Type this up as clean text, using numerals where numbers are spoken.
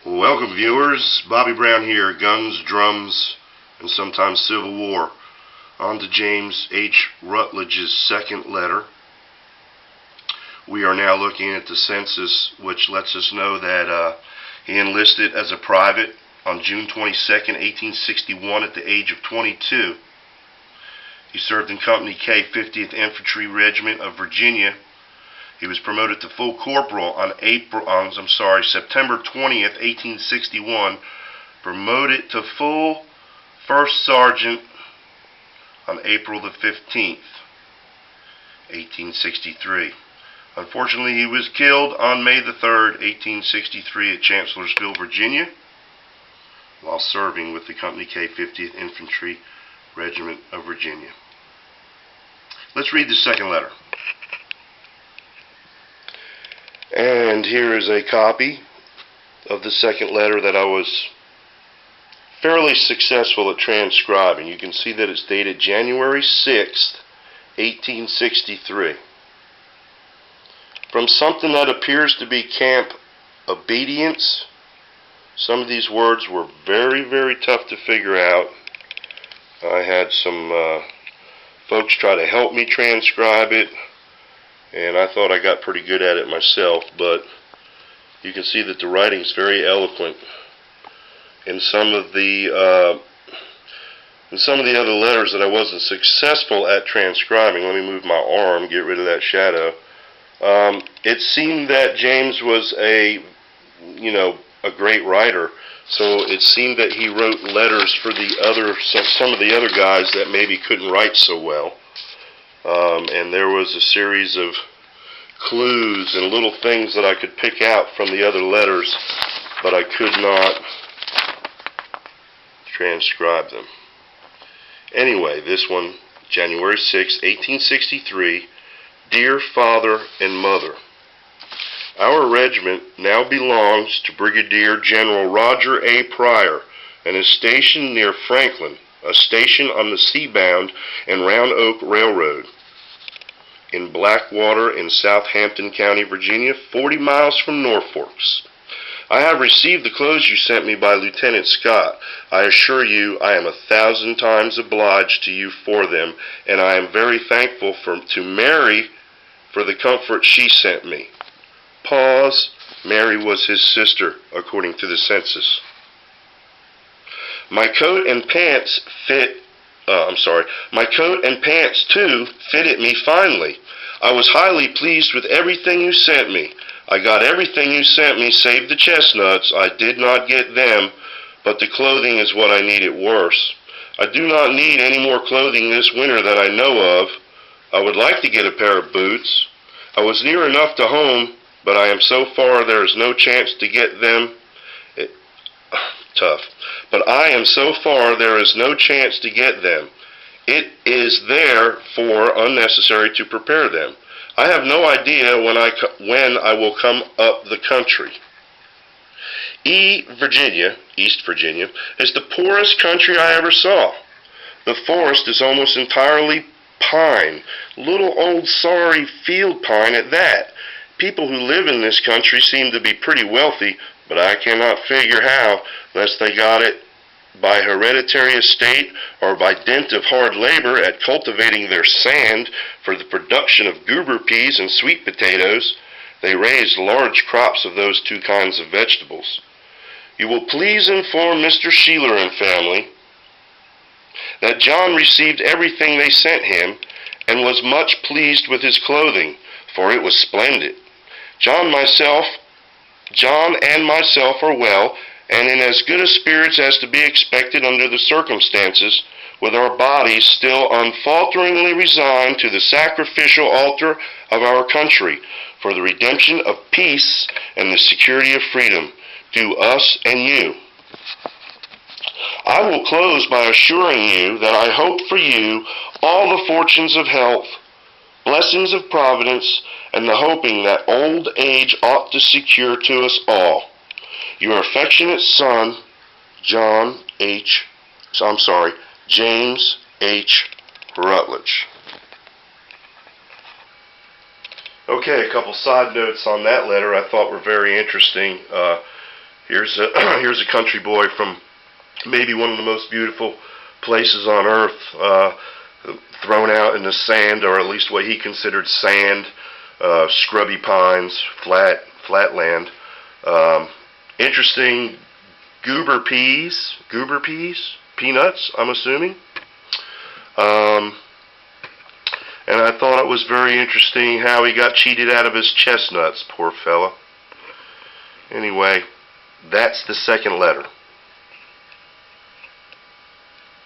Welcome viewers, Bobby Brown here, Guns, Drums, and sometimes Civil War. On to James H. Rutledge's second letter. We are now looking at the census, which lets us know that he enlisted as a private on June 22nd, 1861 at the age of 22. He served in Company K, 50th Infantry Regiment of Virginia. He was promoted to full corporal on September 20th, 1861, promoted to full first sergeant on April the 15th, 1863. Unfortunately, he was killed on May the 3rd, 1863 at Chancellorsville, Virginia, while serving with the Company K, 50th Infantry Regiment of Virginia. Let's read the second letter. And here is a copy of the second letter that I was fairly successful at transcribing. You can see that it's dated January 6th, 1863. From something that appears to be Camp Obedience, some of these words were very, very tough to figure out. I had some folks try to help me transcribe it, and I thought I got pretty good at it myself, but you can see that the writing is very eloquent. In some of the other letters that I wasn't successful at transcribing, let me move my arm, get rid of that shadow. It seemed that James was a great writer, so it seemed that he wrote letters for some of the other guys that maybe couldn't write so well. And there was a series of clues and little things that I could pick out from the other letters, but I could not transcribe them. Anyway, this one, January 6, 1863, Dear Father and Mother, our regiment now belongs to Brigadier General Roger A. Pryor and is stationed near Franklin, a station on the Seabound and Round Oak Railroad, in Blackwater in Southampton County, Virginia, 40 miles from Norfolk. I have received the clothes you sent me by Lieutenant Scott. I assure you I am 1,000 times obliged to you for them, and I am very thankful to Mary for the comfort she sent me. Pause. Mary was his sister, according to the census. My coat and pants too fitted me finely. I was highly pleased with everything you sent me. I got everything you sent me save the chestnuts. I did not get them, but the clothing is what I needed worse. I do not need any more clothing this winter that I know of. I would like to get a pair of boots. I was near enough to home, but I am so far there is no chance to get them. Tough. But I am so far there is no chance to get them. It is therefore unnecessary to prepare them. I have no idea when I will come up the country. East Virginia, is the poorest country I ever saw. The forest is almost entirely pine, little old sorry field pine at that. People who live in this country seem to be pretty wealthy, but I cannot figure how, unless they got it by hereditary estate or by dint of hard labor at cultivating their sand for the production of goober peas and sweet potatoes. They raise large crops of those two kinds of vegetables. You will please inform Mr. Sheeler and family that John received everything they sent him and was much pleased with his clothing, for it was splendid. John and myself are well, and in as good a spirits as to be expected under the circumstances, with our bodies still unfalteringly resigned to the sacrificial altar of our country, for the redemption of peace and the security of freedom, to us and you. I will close by assuring you that I hope for you all the fortunes of health, blessings of providence, and the hoping that old age ought to secure to us all. Your affectionate son, James H. Rutledge. Okay, a couple side notes on that letter I thought were very interesting. Here's a here's a country boy from maybe one of the most beautiful places on earth, thrown out in the sand, or at least what he considered sand, scrubby pines, flat land. Interesting goober peas, peanuts, I'm assuming. And I thought it was very interesting how he got cheated out of his chestnuts, poor fella. Anyway, that's the second letter.